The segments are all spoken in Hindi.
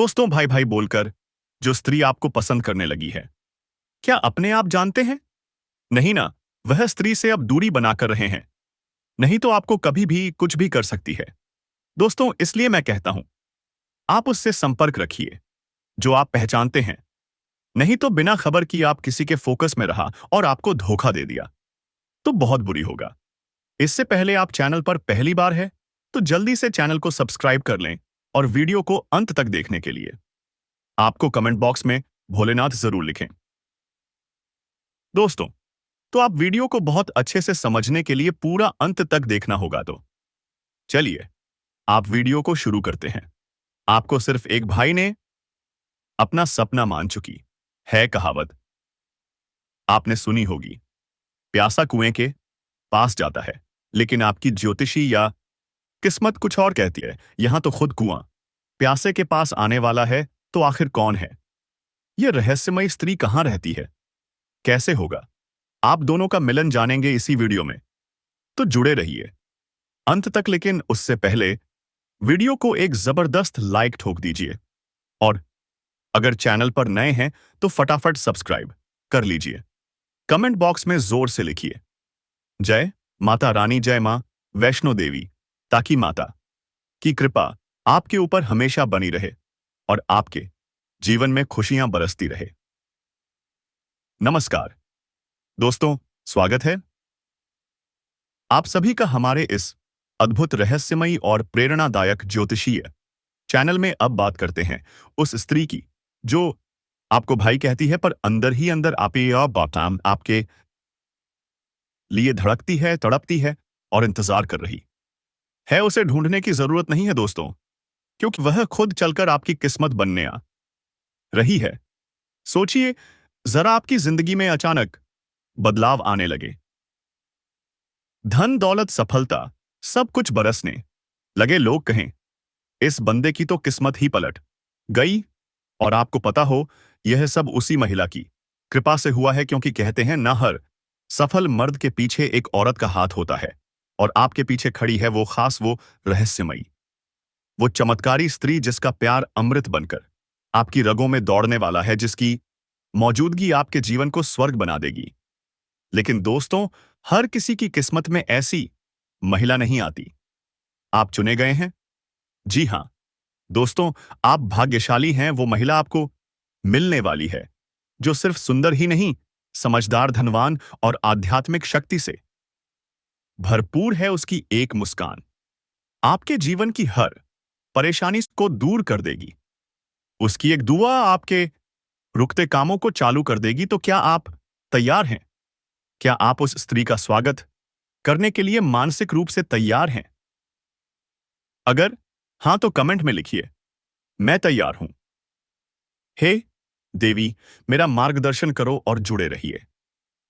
दोस्तों, भाई भाई बोलकर जो स्त्री आपको पसंद करने लगी है, क्या अपने आप जानते हैं? नहीं ना। वह स्त्री से अब दूरी बनाकर रहे हैं। नहीं तो आपको कभी भी कुछ भी कर सकती है। दोस्तों, इसलिए मैं कहता हूं, आप उससे संपर्क रखिए जो आप पहचानते हैं। नहीं तो बिना खबर की आप किसी के फोकस में रहा और आपको धोखा दे दिया तो बहुत बुरी होगा। इससे पहले आप चैनल पर पहली बार है तो जल्दी से चैनल को सब्सक्राइब कर लें और वीडियो को अंत तक देखने के लिए आपको कमेंट बॉक्स में भोलेनाथ जरूर लिखें। दोस्तों, तो आप वीडियो को बहुत अच्छे से समझने के लिए पूरा अंत तक देखना होगा। तो चलिए आप वीडियो को शुरू करते हैं। आपको सिर्फ एक भाई ने अपना सपना मान चुकी है कहावत आपने सुनी होगी। प्यासा कुएं के पास जाता है, लेकिन आपकी ज्योतिषी या किस्मत कुछ और कहती है। यहां तो खुद कुआं प्यासे के पास आने वाला है। तो आखिर कौन है यह रहस्यमयी स्त्री? कहां रहती है? कैसे होगा? आप दोनों का मिलन जानेंगे इसी वीडियो में। तो जुड़े रहिए अंत तक, लेकिन उससे पहले वीडियो को एक जबरदस्त लाइक ठोक दीजिए और अगर चैनल पर नए हैं तो फटाफट सब्सक्राइब कर लीजिए। कमेंट बॉक्स में जोर से लिखिए जय माता रानी, जय मां वैष्णो देवी, ताकि माता की कृपा आपके ऊपर हमेशा बनी रहे और आपके जीवन में खुशियां बरसती रहे। नमस्कार दोस्तों, स्वागत है आप सभी का हमारे इस अद्भुत, रहस्यमयी और प्रेरणादायक ज्योतिषीय चैनल में। अब बात करते हैं उस स्त्री की जो आपको भाई कहती है, पर अंदर ही अंदर आपके लिए धड़कती है, तड़पती है और इंतजार कर रही है। उसे ढूंढने की जरूरत नहीं है दोस्तों, क्योंकि वह खुद चलकर आपकी किस्मत बनने आ रही है। सोचिए जरा, आपकी जिंदगी में अचानक बदलाव आने लगे। धन दौलत सफलता सब कुछ बरसने लगे। लोग कहें इस बंदे की तो किस्मत ही पलट गई। और आपको पता हो यह सब उसी महिला की कृपा से हुआ है, क्योंकि कहते हैं ना, हर सफल मर्द के पीछे एक औरत का हाथ होता है। और आपके पीछे खड़ी है वो खास, वो रहस्यमयी, वो चमत्कारी स्त्री जिसका प्यार अमृत बनकर आपकी रगों में दौड़ने वाला है, जिसकी मौजूदगी आपके जीवन को स्वर्ग बना देगी। लेकिन दोस्तों, हर किसी की किस्मत में ऐसी महिला नहीं आती। आप चुने गए हैं। जी हां दोस्तों, आप भाग्यशाली हैं। वो महिला आपको मिलने वाली है जो सिर्फ सुंदर ही नहीं, समझदार, धनवान और आध्यात्मिक शक्ति से भरपूर है। उसकी एक मुस्कान आपके जीवन की हर परेशानी को दूर कर देगी। उसकी एक दुआ आपके रुकते कामों को चालू कर देगी। तो क्या आप तैयार हैं? क्या आप उस स्त्री का स्वागत करने के लिए मानसिक रूप से तैयार हैं? अगर हां तो कमेंट में लिखिए मैं तैयार हूं। हे देवी, मेरा मार्गदर्शन करो और जुड़े रहिए,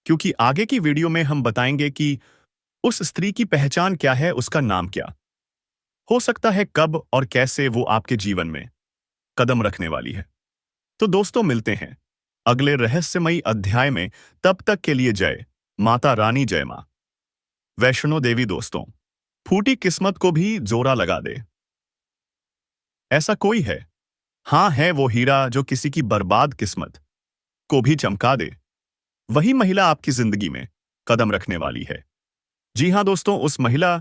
क्योंकि आगे की वीडियो में हम बताएंगे कि उस स्त्री की पहचान क्या है, उसका नाम क्या हो सकता है, कब और कैसे वो आपके जीवन में कदम रखने वाली है। तो दोस्तों, मिलते हैं अगले रहस्यमयी अध्याय में। तब तक के लिए जय माता रानी, जय मां वैष्णो देवी। दोस्तों, फूटी किस्मत को भी जोरा लगा दे ऐसा कोई है। हां, है वो हीरा जो किसी की बर्बाद किस्मत को भी चमका दे। वही महिला आपकी जिंदगी में कदम रखने वाली है। जी हां दोस्तों, उस महिला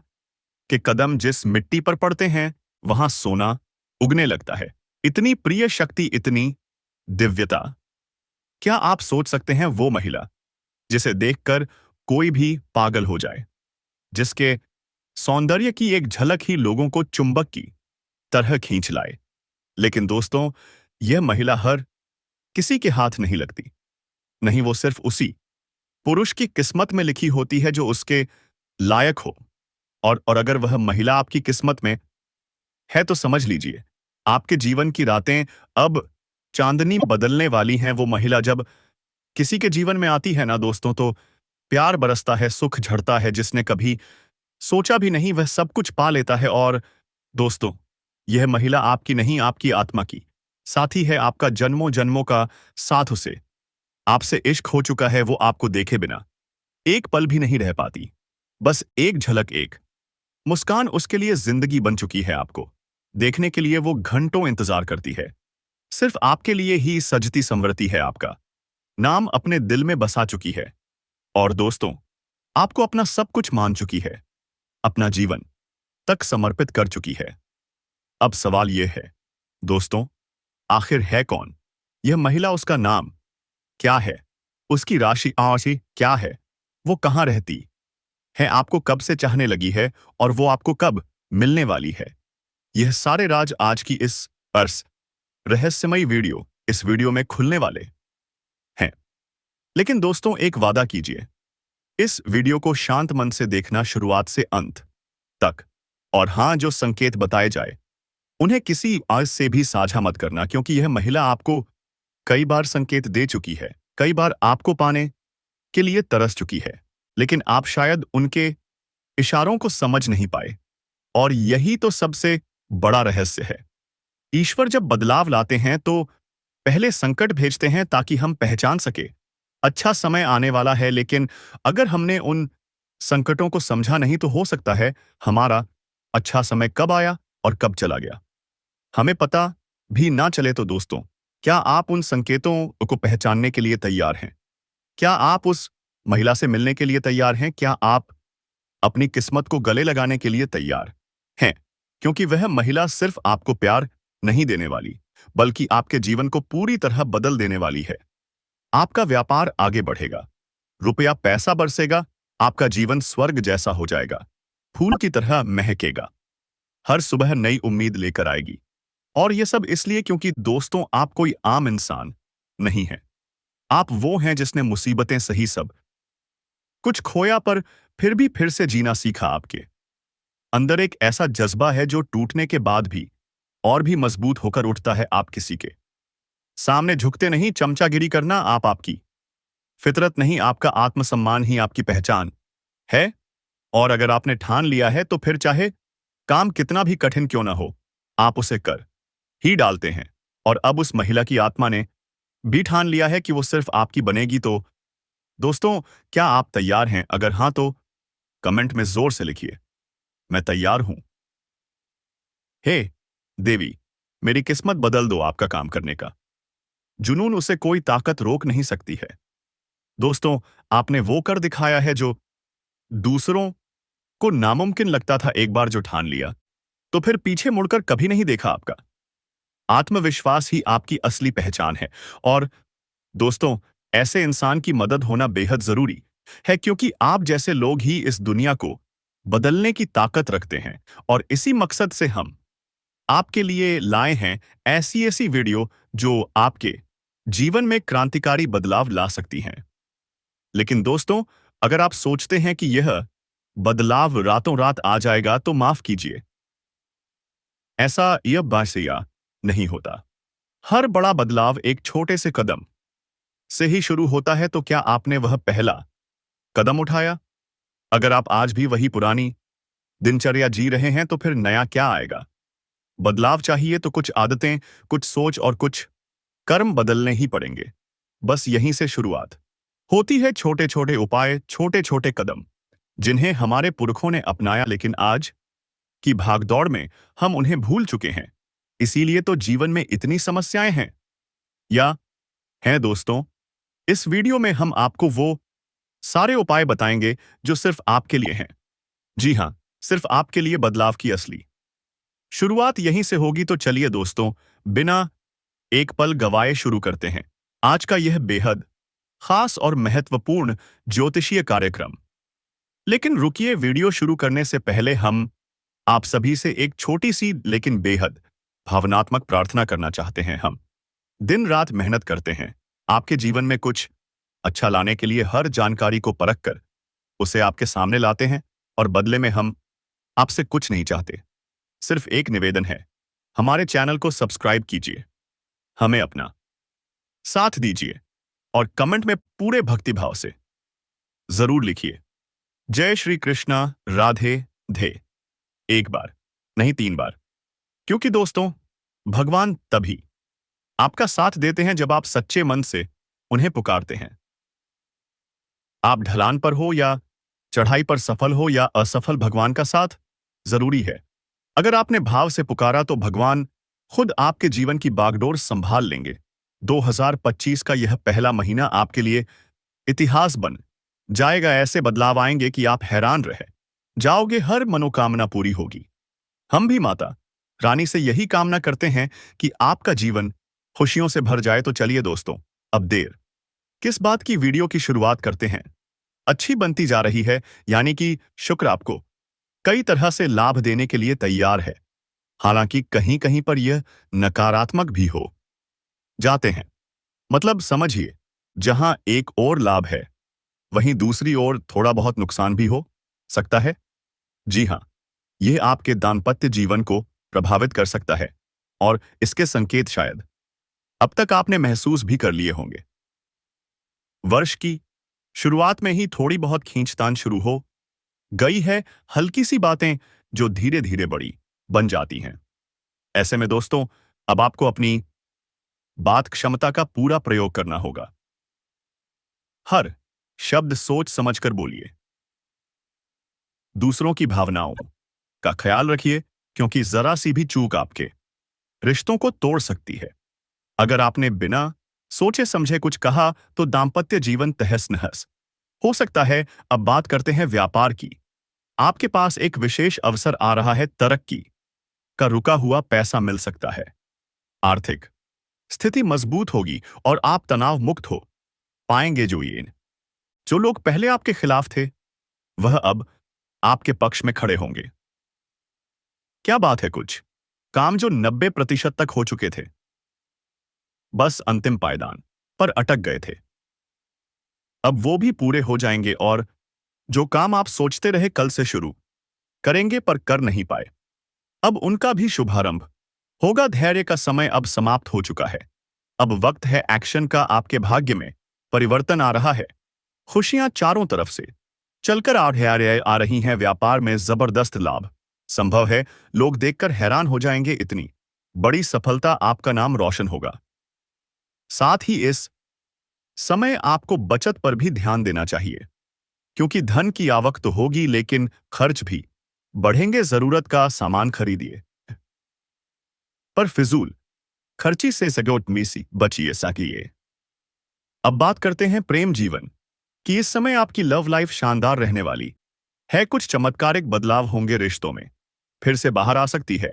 के कदम जिस मिट्टी पर पड़ते हैं वहां सोना उगने लगता है। इतनी प्रिय शक्ति, इतनी दिव्यता। क्या आप सोच सकते हैं वो महिला जिसे देखकर कोई भी पागल हो जाए, जिसके सौंदर्य की एक झलक ही लोगों को चुंबक की तरह खींच लाए। लेकिन दोस्तों, यह महिला हर किसी के हाथ नहीं लगती। नहीं, वो सिर्फ उसी पुरुष की किस्मत में लिखी होती है जो उसके लायक हो। और अगर वह महिला आपकी किस्मत में है तो समझ लीजिए आपके जीवन की रातें अब चांदनी बदलने वाली हैं। वो महिला जब किसी के जीवन में आती है ना दोस्तों, तो प्यार बरसता है, सुख झड़ता है। जिसने कभी सोचा भी नहीं वह सब कुछ पा लेता है। और दोस्तों, यह महिला आपकी नहीं, आपकी आत्मा की साथी है। आपका जन्मों जन्मों का साथ। उसे आपसे इश्क हो चुका है। वो आपको देखे बिना एक पल भी नहीं रह पाती। बस एक झलक, एक मुस्कान उसके लिए जिंदगी बन चुकी है। आपको देखने के लिए वो घंटों इंतजार करती है। सिर्फ आपके लिए ही सजती संवरती है आपका नाम अपने दिल में बसा चुकी है। और दोस्तों, आपको अपना सब कुछ मान चुकी है, अपना जीवन तक समर्पित कर चुकी है। अब सवाल यह है, दोस्तों, आखिर है कौन यह महिला? उसका नाम क्या है? उसकी राशि आशी क्या है? वो कहाँ रहती है? आपको कब से चाहने लगी है? और वो आपको कब मिलने वाली है? यह सारे राज आज की इस अर्स रहस्यमयी इस वीडियो में खुलने वाले हैं। लेकिन दोस्तों, एक वादा कीजिए, इस वीडियो को शांत मन से देखना शुरुआत से अंत तक। और हाँ, जो संकेत बताए जाए उन्हें किसी आज से भी साझा मत करना, क्योंकि यह महिला आपको कई बार संकेत दे चुकी है, कई बार आपको पाने के लिए तरस चुकी है, लेकिन आप शायद उनके इशारों को समझ नहीं पाए। और यही तो सबसे बड़ा रहस्य है। ईश्वर जब बदलाव लाते हैं तो पहले संकट भेजते हैं ताकि हम पहचान सके अच्छा समय आने वाला है। लेकिन अगर हमने उन संकटों को समझा नहीं तो हो सकता है हमारा अच्छा समय कब आया और कब चला गया हमें पता भी ना चले। तो दोस्तों, क्या आप उन संकेतों को पहचानने के लिए तैयार हैं? क्या आप उस महिला से मिलने के लिए तैयार हैं? क्या आप अपनी किस्मत को गले लगाने के लिए तैयार हैं? क्योंकि वह महिला सिर्फ आपको प्यार नहीं देने वाली, बल्कि आपके जीवन को पूरी तरह बदल देने वाली है। आपका व्यापार आगे बढ़ेगा, रुपया पैसा बरसेगा, आपका जीवन स्वर्ग जैसा हो जाएगा, फूल की तरह महकेगा, हर सुबह नई उम्मीद लेकर आएगी। और ये सब इसलिए क्योंकि दोस्तों, आप कोई आम इंसान नहीं है। आप वो हैं जिसने मुसीबतें सही सब कुछ खोया, पर फिर से जीना सीखा। आपके अंदर एक ऐसा जज्बा है जो टूटने के बाद भी और भी मजबूत होकर उठता है। आप किसी के सामने झुकते नहीं, चमचागिरी करना आपकी फितरत नहीं, आपका आत्मसम्मान ही आपकी पहचान है। और अगर आपने ठान लिया है तो फिर चाहे काम कितना भी कठिन क्यों ना हो, आप उसे कर ही डालते हैं। और अब उस महिला की आत्मा ने भी ठान लिया है कि वो सिर्फ आपकी बनेगी। तो दोस्तों, क्या आप तैयार हैं? अगर हाँ तो कमेंट में जोर से लिखिए, मैं तैयार हूं। हे देवी, मेरी किस्मत बदल दो। आपका काम करने का जुनून, उसे कोई ताकत रोक नहीं सकती है। दोस्तों, आपने वो कर दिखाया है जो दूसरों को नामुमकिन लगता था। एक बार जो ठान लिया तो फिर पीछे मुड़कर कभी नहीं देखा। आपका आत्मविश्वास ही आपकी असली पहचान है। और दोस्तों, ऐसे इंसान की मदद होना बेहद जरूरी है, क्योंकि आप जैसे लोग ही इस दुनिया को बदलने की ताकत रखते हैं। और इसी मकसद से हम आपके लिए लाए हैं ऐसी ऐसी वीडियो जो आपके जीवन में क्रांतिकारी बदलाव ला सकती हैं। लेकिन दोस्तों, अगर आप सोचते हैं कि यह बदलाव रातों रात आ जाएगा तो माफ कीजिए, ऐसा यह बासिया नहीं होता। हर बड़ा बदलाव एक छोटे से कदम से ही शुरू होता है। तो क्या आपने वह पहला कदम उठाया? अगर आप आज भी वही पुरानी दिनचर्या जी रहे हैं तो फिर नया क्या आएगा? बदलाव चाहिए तो कुछ आदतें, कुछ सोच और कुछ कर्म बदलने ही पड़ेंगे। बस यहीं से शुरुआत होती है। छोटे छोटे उपाय, छोटे छोटे कदम जिन्हें हमारे पुरखों ने अपनाया, लेकिन आज की भागदौड़ में हम उन्हें भूल चुके हैं। इसीलिए तो जीवन में इतनी समस्याएं हैं, या हैं दोस्तों। इस वीडियो में हम आपको वो सारे उपाय बताएंगे जो सिर्फ आपके लिए हैं। जी हां, सिर्फ आपके लिए बदलाव की असली शुरुआत यहीं से होगी। तो चलिए दोस्तों, बिना एक पल गवाए शुरू करते हैं आज का यह बेहद खास और महत्वपूर्ण ज्योतिषीय कार्यक्रम। लेकिन रुकिए, वीडियो शुरू करने से पहले हम आप सभी से एक छोटी सी लेकिन बेहद भावनात्मक प्रार्थना करना चाहते हैं। हम दिन रात मेहनत करते हैं आपके जीवन में कुछ अच्छा लाने के लिए, हर जानकारी को परख कर उसे आपके सामने लाते हैं। और बदले में हम आपसे कुछ नहीं चाहते, सिर्फ एक निवेदन है, हमारे चैनल को सब्सक्राइब कीजिए, हमें अपना साथ दीजिए और कमेंट में पूरे भक्तिभाव से जरूर लिखिए, जय श्री कृष्णा, राधे धे। एक बार नहीं, 3 बार। क्योंकि दोस्तों, भगवान तभी आपका साथ देते हैं जब आप सच्चे मन से उन्हें पुकारते हैं। आप ढलान पर हो या चढ़ाई पर, सफल हो या असफल, भगवान का साथ जरूरी है। अगर आपने भाव से पुकारा तो भगवान खुद आपके जीवन की बागडोर संभाल लेंगे। 2025 का यह पहला महीना आपके लिए इतिहास बन जाएगा। ऐसे बदलाव आएंगे कि आप हैरान रह जाओगे। हर मनोकामना पूरी होगी। हम भी माता रानी से यही कामना करते हैं कि आपका जीवन खुशियों से भर जाए। तो चलिए दोस्तों, अब देर किस बात की, वीडियो की शुरुआत करते हैं। अच्छी बनती जा रही है, यानी कि शुक्र आपको कई तरह से लाभ देने के लिए तैयार है। हालांकि कहीं कहीं पर यह नकारात्मक भी हो जाते हैं। मतलब समझिए, जहां एक और लाभ है वहीं दूसरी ओर थोड़ा बहुत नुकसान भी हो सकता है। जी हां, यह आपके दाम्पत्य जीवन को प्रभावित कर सकता है और इसके संकेत शायद अब तक आपने महसूस भी कर लिए होंगे। वर्ष की शुरुआत में ही थोड़ी बहुत खींचतान शुरू हो गई है। हल्की सी बातें जो धीरे धीरे बड़ी बन जाती हैं। ऐसे में दोस्तों, अब आपको अपनी बात क्षमता का पूरा प्रयोग करना होगा। हर शब्द सोच समझकर बोलिए। दूसरों की भावनाओं का ख्याल रखिए, क्योंकि जरा सी भी चूक आपके रिश्तों को तोड़ सकती है। अगर आपने बिना सोचे समझे कुछ कहा तो दाम्पत्य जीवन तहस नहस हो सकता है। अब बात करते हैं व्यापार की। आपके पास एक विशेष अवसर आ रहा है। तरक्की का रुका हुआ पैसा मिल सकता है। आर्थिक स्थिति मजबूत होगी और आप तनाव मुक्त हो पाएंगे। जो लोग पहले आपके खिलाफ थे वह अब आपके पक्ष में खड़े होंगे। क्या बात है, कुछ काम जो 90% तक हो चुके थे बस अंतिम पायदान पर अटक गए थे, अब वो भी पूरे हो जाएंगे। और जो काम आप सोचते रहे कल से शुरू करेंगे पर कर नहीं पाए, अब उनका भी शुभारंभ होगा। धैर्य का समय अब समाप्त हो चुका है। अब वक्त है एक्शन का। आपके भाग्य में परिवर्तन आ रहा है। खुशियां चारों तरफ से चलकर आ रही हैं। व्यापार में जबरदस्त लाभ संभव है। लोग देखकर हैरान हो जाएंगे, इतनी बड़ी सफलता। आपका नाम रोशन होगा। साथ ही इस समय आपको बचत पर भी ध्यान देना चाहिए, क्योंकि धन की आवक तो होगी लेकिन खर्च भी बढ़ेंगे। जरूरत का सामान खरीदिए पर फिजूल खर्ची से सगोट मिसी बचिए सकिए। अब बात करते हैं प्रेम जीवन की। इस समय आपकी लव लाइफ शानदार रहने वाली है। कुछ चमत्कारिक बदलाव होंगे। रिश्तों में फिर से बाहर आ सकती है।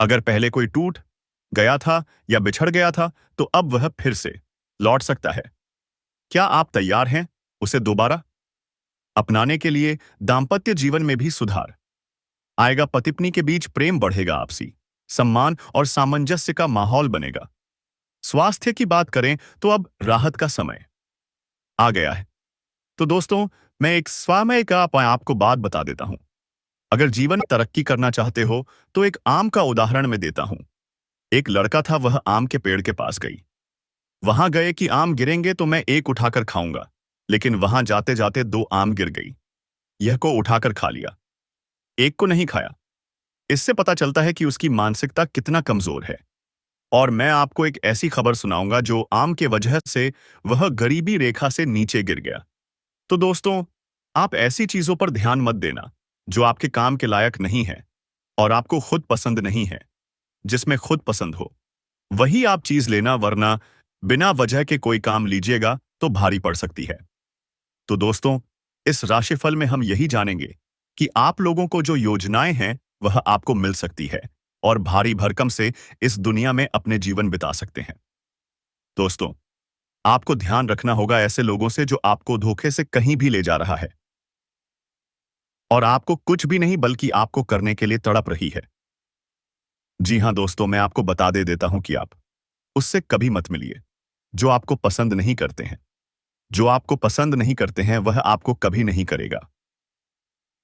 अगर पहले कोई टूट गया था या बिछड़ गया था तो अब वह फिर से लौट सकता है। क्या आप तैयार हैं उसे दोबारा अपनाने के लिए? दाम्पत्य जीवन में भी सुधार आएगा। पति पत्नी के बीच प्रेम बढ़ेगा। आपसी सम्मान और सामंजस्य का माहौल बनेगा। स्वास्थ्य की बात करें तो अब राहत का समय आ गया है। तो दोस्तों, मैं एक स्वामय का आपको बात बता देता हूं। अगर जीवन में तरक्की करना चाहते हो तो एक आम का उदाहरण मैं देता हूं। एक लड़का था, वह आम के पेड़ के पास गई। वहां गए कि आम गिरेंगे तो मैं एक उठाकर खाऊंगा, लेकिन वहां जाते जाते 2 आम गिर गई। यह को उठाकर खा लिया, एक को नहीं खाया। इससे पता चलता है कि उसकी मानसिकता कितना कमजोर है। और मैं आपको एक ऐसी खबर सुनाऊंगा जो आम के वजह से वह गरीबी रेखा से नीचे गिर गया। तो दोस्तों, आप ऐसी चीजों पर ध्यान मत देना जो आपके काम के लायक नहीं है और आपको खुद पसंद नहीं है। जिसमें खुद पसंद हो वही आप चीज लेना, वरना बिना वजह के कोई काम लीजिएगा तो भारी पड़ सकती है। तो दोस्तों, इस राशिफल में हम यही जानेंगे कि आप लोगों को जो योजनाएं हैं वह आपको मिल सकती है और भारी भरकम से इस दुनिया में अपने जीवन बिता सकते हैं। दोस्तों, आपको ध्यान रखना होगा ऐसे लोगों से जो आपको धोखे से कहीं भी ले जा रहा है और आपको कुछ भी नहीं बल्कि आपको करने के लिए तड़प रही है। जी हां दोस्तों, मैं आपको बता देता हूं कि आप उससे कभी मत मिलिए जो आपको पसंद नहीं करते हैं। जो आपको पसंद नहीं करते हैं वह आपको कभी नहीं करेगा।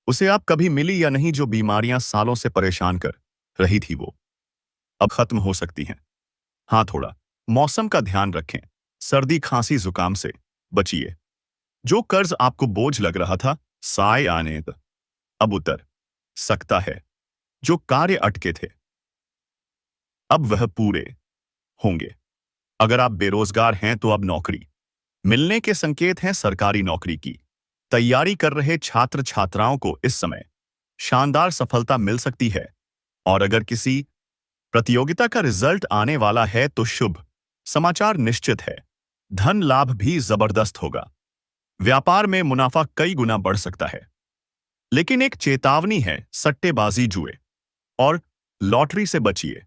उसे आप कभी मिली या नहीं? जो बीमारियां सालों से परेशान कर रही थी वो अब खत्म हो सकती हैं। हाँ, थोड़ा मौसम का ध्यान रखें। सर्दी खांसी जुकाम से बचिए। जो कर्ज आपको बोझ लग रहा था साय आने अब उतर सकता है। जो कार्य अटके थे अब वह पूरे होंगे। अगर आप बेरोजगार हैं तो अब नौकरी मिलने के संकेत हैं। सरकारी नौकरी की तैयारी कर रहे छात्र छात्राओं को इस समय शानदार सफलता मिल सकती है। और अगर किसी प्रतियोगिता का रिजल्ट आने वाला है तो शुभ समाचार निश्चित है। धन लाभ भी जबरदस्त होगा। व्यापार में मुनाफा कई गुना बढ़ सकता है। लेकिन एक चेतावनी है, सट्टेबाजी, जुए और लॉटरी से बचिए।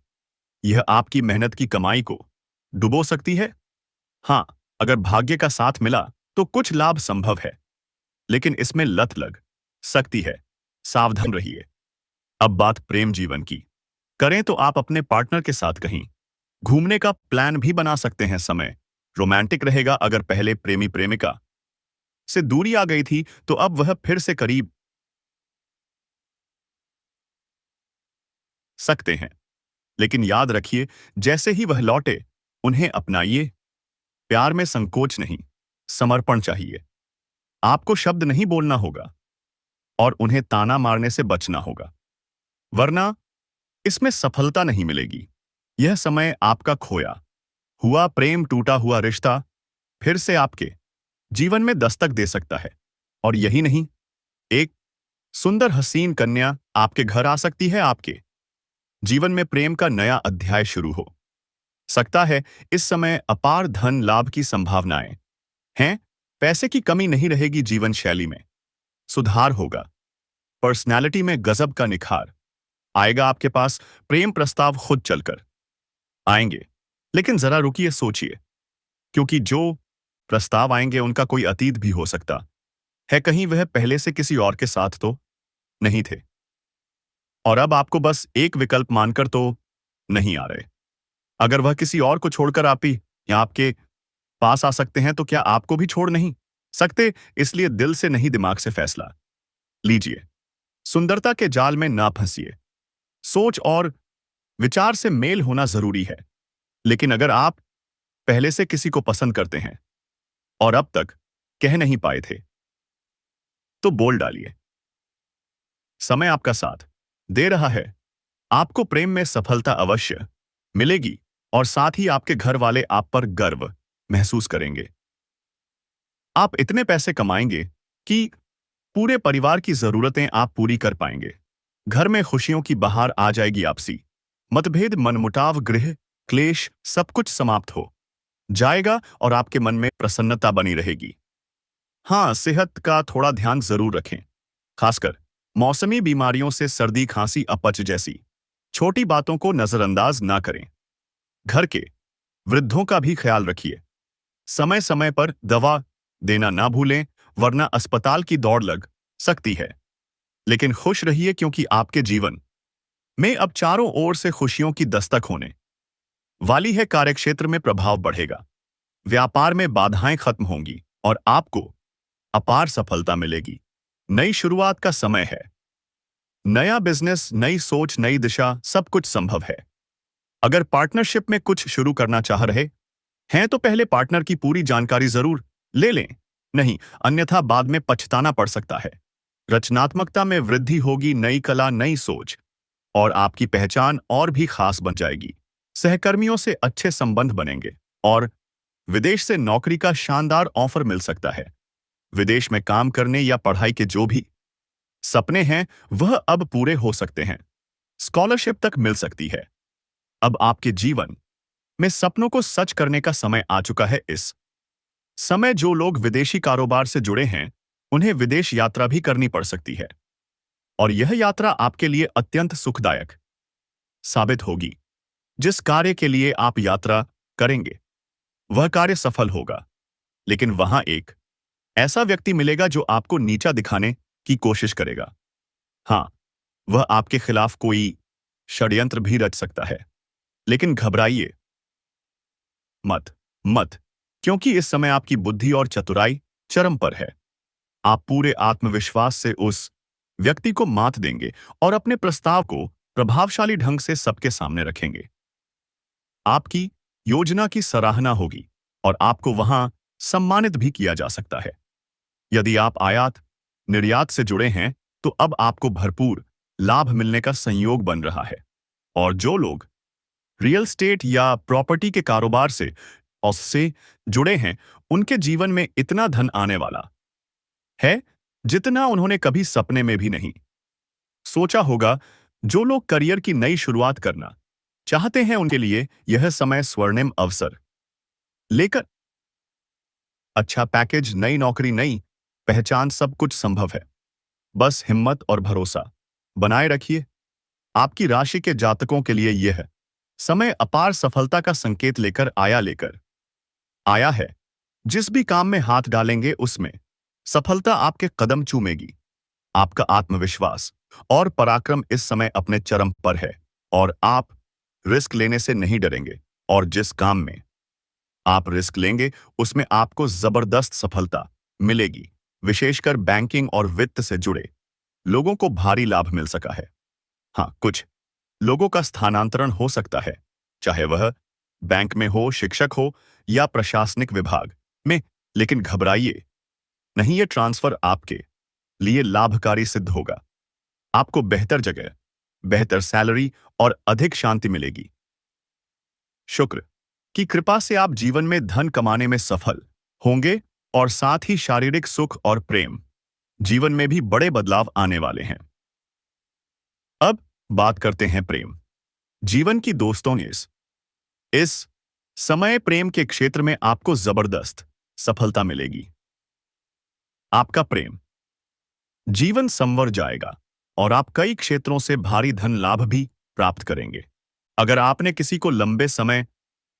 यह आपकी मेहनत की कमाई को डुबो सकती है। हाँ, अगर भाग्य का साथ मिला तो कुछ लाभ संभव है, लेकिन इसमें लत लग सकती है। सावधान रहिए। अब बात प्रेम जीवन की करें तो आप अपने पार्टनर के साथ कहीं घूमने का प्लान भी बना सकते हैं। समय रोमांटिक रहेगा। अगर पहले प्रेमी प्रेमिका से दूरी आ गई थी तो अब वह फिर से करीब सकते हैं। लेकिन याद रखिए, जैसे ही वह लौटे उन्हें अपनाइए। प्यार में संकोच नहीं, समर्पण चाहिए। आपको शब्द नहीं बोलना होगा और उन्हें ताना मारने से बचना होगा, वरना इसमें सफलता नहीं मिलेगी। यह समय आपका खोया हुआ प्रेम, टूटा हुआ रिश्ता फिर से आपके जीवन में दस्तक दे सकता है। और यही नहीं, एक सुंदर हसीन कन्या आपके घर आ सकती है। आपके जीवन में प्रेम का नया अध्याय शुरू हो सकता है। इस समय अपार धन लाभ की संभावनाएं हैं। पैसे की कमी नहीं रहेगी। जीवन शैली में सुधार होगा। पर्सनैलिटी में गजब का निखार आएगा आपके पास। प्रेम प्रस्ताव खुद चलकर आएंगे। लेकिन जरा रुकिए, सोचिए, क्योंकि जो प्रस्ताव आएंगे उनका कोई अतीत भी हो सकता है। कहीं वह पहले से किसी और के साथ तो नहीं थे और अब आपको बस एक विकल्प मानकर तो नहीं आ रहे। अगर वह किसी और को छोड़कर आप ही या आपके पास आ सकते हैं, तो क्या आपको भी छोड़ नहीं सकते? इसलिए दिल से नहीं, दिमाग से फैसला लीजिए। सुंदरता के जाल में ना फंसिए। सोच और विचार से मेल होना जरूरी है। लेकिन अगर आप पहले से किसी को पसंद करते हैं और अब तक कह नहीं पाए थे, तो बोल डालिए। समय आपका साथ दे रहा है। आपको प्रेम में सफलता अवश्य मिलेगी और साथ ही आपके घर वाले आप पर गर्व महसूस करेंगे। आप इतने पैसे कमाएंगे कि पूरे परिवार की जरूरतें आप पूरी कर पाएंगे। घर में खुशियों की बहार आ जाएगी। आपसी मतभेद, मनमुटाव, गृह क्लेश सब कुछ समाप्त हो जाएगा और आपके मन में प्रसन्नता बनी रहेगी। हाँ, सेहत का थोड़ा ध्यान जरूर रखें, खासकर मौसमी बीमारियों से सर्दी, खांसी, अपच जैसी छोटी बातों को नजरअंदाज ना करें। घर के वृद्धों का भी ख्याल रखिए। समय समय पर दवा देना ना भूलें, वरना अस्पताल की दौड़ लग सकती है। लेकिन खुश रहिए, क्योंकि आपके जीवन में अब चारों ओर से खुशियों की दस्तक होने वाली है। कार्यक्षेत्र में प्रभाव बढ़ेगा। व्यापार में बाधाएं खत्म होंगी और आपको अपार सफलता मिलेगी। नई शुरुआत का समय है। नया बिजनेस, नई सोच, नई दिशा, सब कुछ संभव है। अगर पार्टनरशिप में कुछ शुरू करना चाह रहे हैं तो पहले पार्टनर की पूरी जानकारी जरूर ले लें। नहीं, अन्यथा बाद में पछताना पड़ सकता है। रचनात्मकता में वृद्धि होगी। नई कला, नई सोच और आपकी पहचान और भी खास बन जाएगी। सहकर्मियों से अच्छे संबंध बनेंगे और विदेश से नौकरी का शानदार ऑफर मिल सकता है। विदेश में काम करने या पढ़ाई के जो भी सपने हैं वह अब पूरे हो सकते हैं। स्कॉलरशिप तक मिल सकती है। अब आपके जीवन में सपनों को सच करने का समय आ चुका है। इस समय जो लोग विदेशी कारोबार से जुड़े हैं उन्हें विदेश यात्रा भी करनी पड़ सकती है और यह यात्रा आपके लिए अत्यंत सुखदायक साबित होगी। जिस कार्य के लिए आप यात्रा करेंगे वह कार्य सफल होगा, लेकिन वहां एक ऐसा व्यक्ति मिलेगा जो आपको नीचा दिखाने की कोशिश करेगा। हाँ, वह आपके खिलाफ कोई षड्यंत्र भी रच सकता है। लेकिन घबराइए मत मत क्योंकि इस समय आपकी बुद्धि और चतुराई चरम पर है। आप पूरे आत्मविश्वास से उस व्यक्ति को मात देंगे और अपने प्रस्ताव को प्रभावशाली ढंग से सबके सामने रखेंगे। आपकी योजना की सराहना होगी और आपको वहां सम्मानित भी किया जा सकता है। यदि आप आयात निर्यात से जुड़े हैं तो अब आपको भरपूर लाभ मिलने का संयोग बन रहा है। और जो लोग रियल स्टेट या प्रॉपर्टी के कारोबार से उससे जुड़े हैं उनके जीवन में इतना धन आने वाला है जितना उन्होंने कभी सपने में भी नहीं सोचा होगा। जो लोग करियर की नई शुरुआत करना चाहते हैं उनके लिए यह समय स्वर्णिम अवसर लेकर। अच्छा पैकेज, नई नौकरी, नई पहचान, सब कुछ संभव है। बस हिम्मत और भरोसा बनाए रखिए। आपकी राशि के जातकों के लिए यह समय अपार सफलता का संकेत लेकर आया है। जिस भी काम में हाथ डालेंगे उसमें सफलता आपके कदम चूमेगी। आपका आत्मविश्वास और पराक्रम इस समय अपने चरम पर है और आप रिस्क लेने से नहीं डरेंगे। और जिस काम में आप रिस्क लेंगे उसमें आपको जबरदस्त सफलता मिलेगी। विशेषकर बैंकिंग और वित्त से जुड़े लोगों को भारी लाभ मिल सका है। हाँ, कुछ लोगों का स्थानांतरण हो सकता है, चाहे वह बैंक में हो, शिक्षक हो या प्रशासनिक विभाग में। लेकिन घबराइए नहीं, ये ट्रांसफर आपके लिए लाभकारी सिद्ध होगा। आपको बेहतर जगह, बेहतर सैलरी और अधिक शांति मिलेगी। शुक्र की कृपा से आप जीवन में धन कमाने में सफल होंगे और साथ ही शारीरिक सुख और प्रेम जीवन में भी बड़े बदलाव आने वाले हैं। अब बात करते हैं प्रेम जीवन की। दोस्तों, इस समय प्रेम के क्षेत्र में आपको जबरदस्त सफलता मिलेगी। आपका प्रेम जीवन संवर जाएगा और आप कई क्षेत्रों से भारी धन लाभ भी प्राप्त करेंगे। अगर आपने किसी को लंबे समय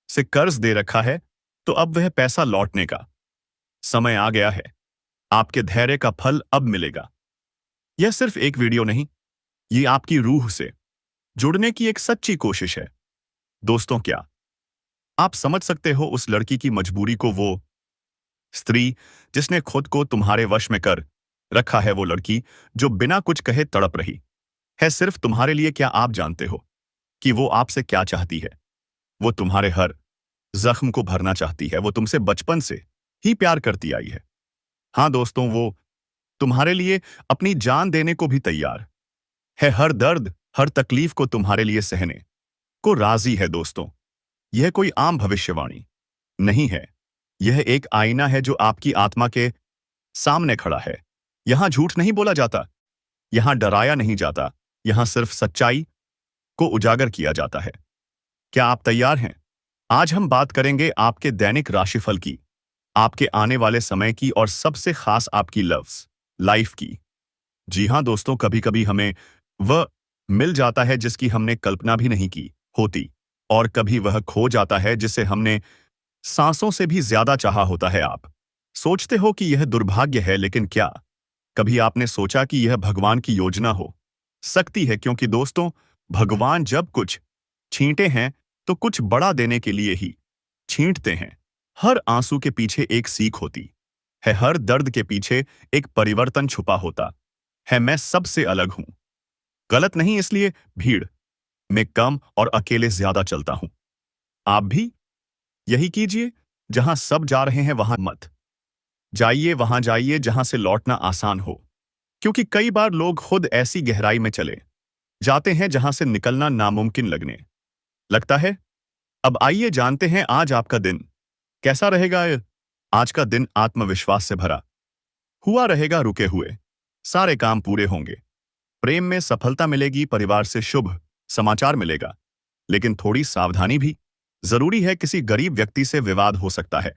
से कर्ज दे रखा है तो अब वह पैसा लौटने का समय आ गया है। आपके धैर्य का फल अब मिलेगा। यह सिर्फ एक वीडियो नहीं, ये आपकी रूह से जुड़ने की एक सच्ची कोशिश है। दोस्तों, क्या आप समझ सकते हो उस लड़की की मजबूरी को? वो स्त्री जिसने खुद को तुम्हारे वश में कर रखा है, वो लड़की जो बिना कुछ कहे तड़प रही है सिर्फ तुम्हारे लिए। क्या आप जानते हो कि वो आपसे क्या चाहती है? वो तुम्हारे हर जख्म को भरना चाहती है। वो तुमसे बचपन से ही प्यार करती आई है। हाँ दोस्तों, वो तुम्हारे लिए अपनी जान देने को भी तैयार है। हर दर्द, हर तकलीफ को तुम्हारे लिए सहने को राजी है। दोस्तों, यह कोई आम भविष्यवाणी नहीं है। यह एक आईना है जो आपकी आत्मा के सामने खड़ा है। यहां झूठ नहीं बोला जाता, यहां डराया नहीं जाता, यहां सिर्फ सच्चाई को उजागर किया जाता है। क्या आप तैयार हैं? आज हम बात करेंगे आपके दैनिक राशिफल की, आपके आने वाले समय की और सबसे खास आपकी लव्स लाइफ की। जी हां दोस्तों, कभी कभी हमें वह मिल जाता है जिसकी हमने कल्पना भी नहीं की होती, और कभी वह खो जाता है जिसे हमने सांसों से भी ज्यादा चाहा होता है। आप सोचते हो कि यह दुर्भाग्य है, लेकिन क्या कभी आपने सोचा कि यह भगवान की योजना हो सकती है? क्योंकि दोस्तों, भगवान जब कुछ छींटे हैं तो कुछ बड़ा देने के लिए ही छींटते हैं। हर आंसू के पीछे एक सीख होती है, हर दर्द के पीछे एक परिवर्तन छुपा होता है। मैं सबसे अलग हूं, गलत नहीं इसलिए भीड़ में कम और अकेले ज्यादा चलता हूं। आप भी यही कीजिए। जहां सब जा रहे हैं वहां मत जाइए, वहां जाइए जहां से लौटना आसान हो। क्योंकि कई बार लोग खुद ऐसी गहराई में चले जाते हैं जहां से निकलना नामुमकिन लगने लगता है। अब आइए जानते हैं आज आपका दिन कैसा रहेगा। आज का दिन आत्मविश्वास से भरा हुआ रहेगा। रुके हुए सारे काम पूरे होंगे, प्रेम में सफलता मिलेगी, परिवार से शुभ समाचार मिलेगा। लेकिन थोड़ी सावधानी भी जरूरी है। किसी गरीब व्यक्ति से विवाद हो सकता है।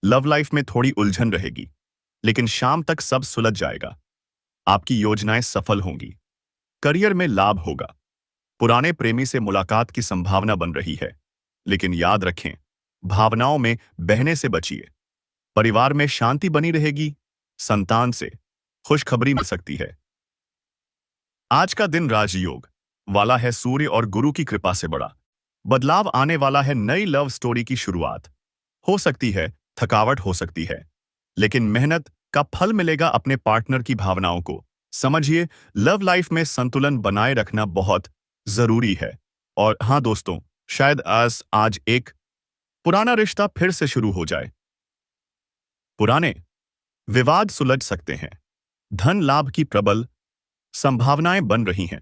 लव लाइफ में थोड़ी उलझन रहेगी, लेकिन शाम तक सब सुलझ जाएगा। आपकी योजनाएं सफल होंगी, करियर में लाभ होगा। पुराने प्रेमी से मुलाकात की संभावना बन रही है, लेकिन याद रखें, भावनाओं में बहने से बचिए। परिवार में शांति बनी रहेगी। संतान से खुशखबरी मिल सकती है। आज का दिन राजयोग वाला है। सूर्य और गुरु की कृपा से बड़ा बदलाव आने वाला है। नई लव स्टोरी की शुरुआत हो सकती है, थकावट हो सकती है, लेकिन मेहनत का फल मिलेगा। अपने पार्टनर की भावनाओं को समझिए। लव लाइफ में संतुलन बनाए रखना बहुत जरूरी है। और हाँ दोस्तों, शायद आज एक पुराना रिश्ता फिर से शुरू हो जाए। पुराने विवाद सुलझ सकते हैं, धन लाभ की प्रबल संभावनाएं बन रही हैं,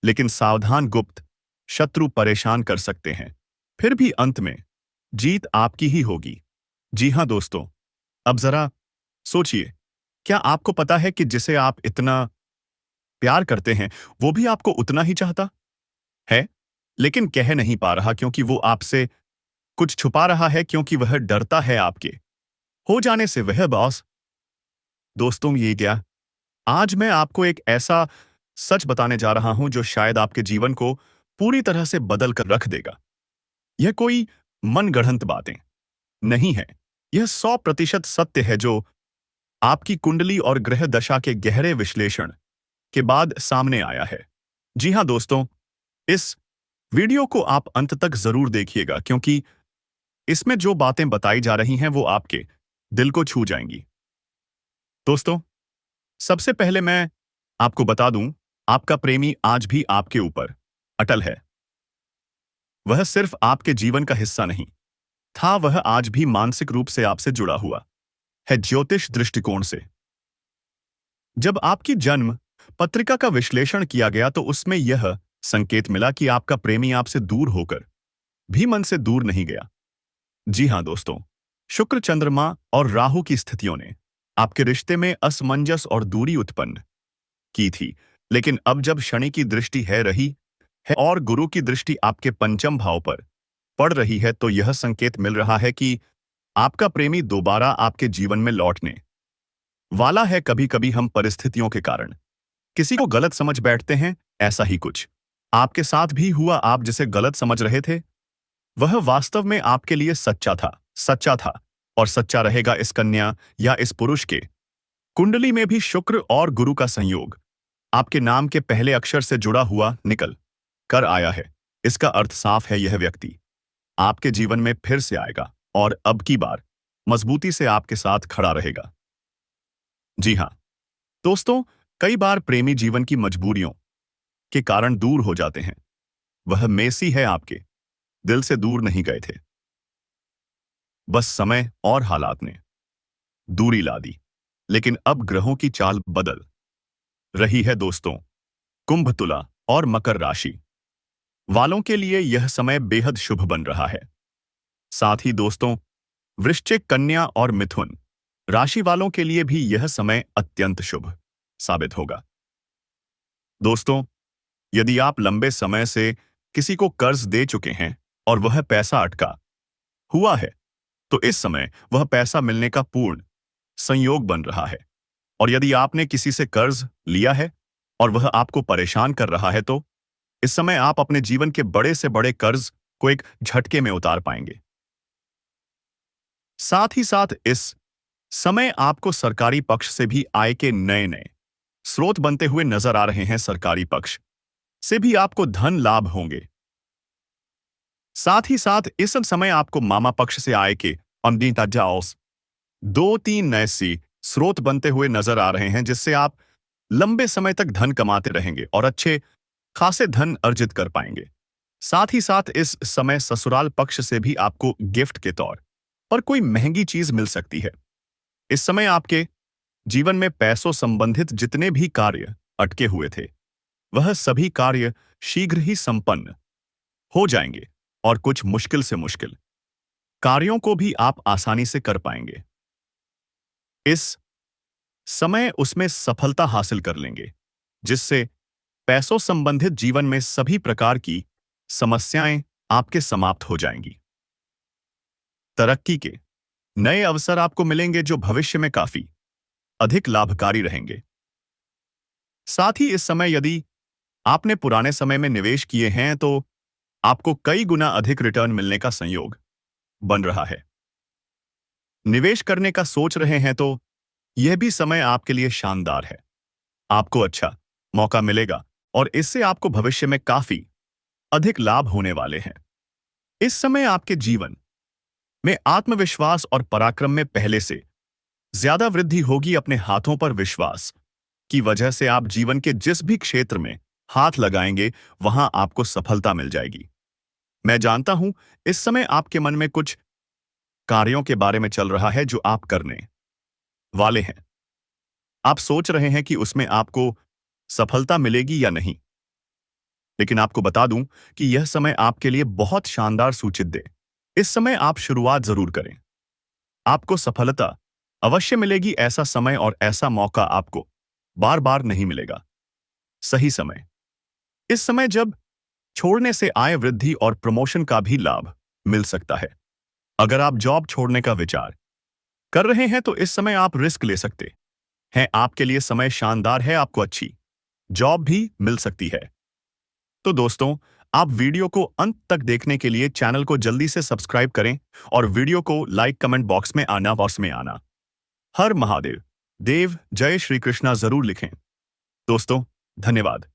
लेकिन सावधान, गुप्त शत्रु परेशान कर सकते हैं। फिर भी अंत में जीत आपकी ही होगी। जी हां दोस्तों, अब जरा सोचिए, क्या आपको पता है कि जिसे आप इतना प्यार करते हैं वो भी आपको उतना ही चाहता है? लेकिन कह नहीं पा रहा क्योंकि वो आपसे कुछ छुपा रहा है, क्योंकि वह डरता है आपके हो जाने से। वह बॉस। दोस्तों, ये क्या, आज मैं आपको एक ऐसा सच बताने जा रहा हूं जो शायद आपके जीवन को पूरी तरह से बदल कर रख देगा। यह कोई मनगढ़ंत बातें नहीं है। यह 100% सत्य है जो आपकी कुंडली और ग्रह दशा के गहरे विश्लेषण के बाद सामने आया है। जी हां दोस्तों, इस वीडियो को आप अंत तक जरूर देखिएगा, क्योंकि इसमें जो बातें बताई जा रही हैं वो आपके दिल को छू जाएंगी। दोस्तों, सबसे पहले मैं आपको बता दूं, आपका प्रेमी आज भी आपके ऊपर अटल है। वह सिर्फ आपके जीवन का हिस्सा नहीं था, वह आज भी मानसिक रूप से आपसे जुड़ा हुआ है ज्योतिष दृष्टिकोण से। जब आपकी जन्म पत्रिका का विश्लेषण किया गया तो उसमें यह संकेत मिला कि आपका प्रेमी आपसे दूर होकर भी मन से दूर नहीं गया। जी हां दोस्तों, शुक्र, चंद्रमा और राहु की स्थितियों ने आपके रिश्ते में असमंजस और दूरी उत्पन्न की थी। लेकिन अब जब शनि की दृष्टि है रही है और गुरु की दृष्टि आपके पंचम भाव पर पड़ रही है, तो यह संकेत मिल रहा है कि आपका प्रेमी दोबारा आपके जीवन में लौटने वाला है। कभी कभी हम परिस्थितियों के कारण किसी को गलत समझ बैठते हैं। ऐसा ही कुछ आपके साथ भी हुआ। आप जिसे गलत समझ रहे थे वह वास्तव में आपके लिए सच्चा था और सच्चा रहेगा। इस कन्या या इस पुरुष के कुंडली में भी शुक्र और गुरु का संयोग आपके नाम के पहले अक्षर से जुड़ा हुआ निकल कर आया है। इसका अर्थ साफ है, यह व्यक्ति आपके जीवन में फिर से आएगा और अब की बार मजबूती से आपके साथ खड़ा रहेगा। जी हां दोस्तों, कई बार प्रेमी जीवन की मजबूरियों के कारण दूर हो जाते हैं। वह मेसी है, आपके दिल से दूर नहीं गए थे, बस समय और हालात ने दूरी ला दी। लेकिन अब ग्रहों की चाल बदल रही है दोस्तों। कुंभ, तुला और मकर राशि वालों के लिए यह समय बेहद शुभ बन रहा है। साथ ही दोस्तों, वृश्चिक, कन्या और मिथुन राशि वालों के लिए भी यह समय अत्यंत शुभ साबित होगा। दोस्तों, यदि आप लंबे समय से किसी को कर्ज दे चुके हैं और वह पैसा अटका हुआ है, तो इस समय वह पैसा मिलने का पूर्ण संयोग बन रहा है। और यदि आपने किसी से कर्ज लिया है और वह आपको परेशान कर रहा है, तो इस समय आप अपने जीवन के बड़े से बड़े कर्ज को एक झटके में उतार पाएंगे। साथ ही साथ इस समय आपको सरकारी पक्ष से भी आय के नए नए स्रोत बनते हुए नजर आ रहे हैं। सरकारी पक्ष से भी आपको धन लाभ होंगे। साथ ही साथ इस समय आपको मामा पक्ष से आय के अमदीताजाओस 2-3 नए सी स्रोत बनते हुए नजर आ रहे हैं, जिससे आप लंबे समय तक धन कमाते रहेंगे और अच्छे खासे धन अर्जित कर पाएंगे। साथ ही साथ इस समय ससुराल पक्ष से भी आपको गिफ्ट के तौर पर कोई महंगी चीज मिल सकती है। इस समय आपके जीवन में पैसों संबंधित जितने भी कार्य अटके हुए थे, वह सभी कार्य शीघ्र ही संपन्न हो जाएंगे और कुछ मुश्किल से मुश्किल कार्यों को भी आप आसानी से कर पाएंगे। इस समय उसमें सफलता हासिल कर लेंगे, जिससे पैसों संबंधित जीवन में सभी प्रकार की समस्याएं आपके समाप्त हो जाएंगी। तरक्की के नए अवसर आपको मिलेंगे जो भविष्य में काफी अधिक लाभकारी रहेंगे। साथ ही इस समय यदि आपने पुराने समय में निवेश किए हैं, तो आपको कई गुना अधिक रिटर्न मिलने का संयोग बन रहा है। निवेश करने का सोच रहे हैं तो यह भी समय आपके लिए शानदार है। आपको अच्छा मौका मिलेगा और इससे आपको भविष्य में काफी अधिक लाभ होने वाले हैं। इस समय आपके जीवन में आत्मविश्वास और पराक्रम में पहले से ज्यादा वृद्धि होगी। अपने हाथों पर विश्वास की वजह से आप जीवन के जिस भी क्षेत्र में हाथ लगाएंगे, वहां आपको सफलता मिल जाएगी। मैं जानता हूं इस समय आपके मन में कुछ कार्यों के बारे में चल रहा है जो आप करने वाले हैं। आप सोच रहे हैं कि उसमें आपको सफलता मिलेगी या नहीं, लेकिन आपको बता दूं कि यह समय आपके लिए बहुत शानदार सूचित दे। इस समय आप शुरुआत जरूर करें, आपको सफलता अवश्य मिलेगी। ऐसा समय और ऐसा मौका आपको बार बार नहीं मिलेगा। सही समय इस समय जब छोड़ने से आय वृद्धि और प्रमोशन का भी लाभ मिल सकता है। अगर आप जॉब छोड़ने का विचार कर रहे हैं तो इस समय आप रिस्क ले सकते हैं। आपके लिए समय शानदार है, आपको अच्छी जॉब भी मिल सकती है। तो दोस्तों, आप वीडियो को अंत तक देखने के लिए चैनल को जल्दी से सब्सक्राइब करें और वीडियो को लाइक कमेंट बॉक्स में आना। हर महादेव, देव जय श्री कृष्णा जरूर लिखें। दोस्तों, धन्यवाद।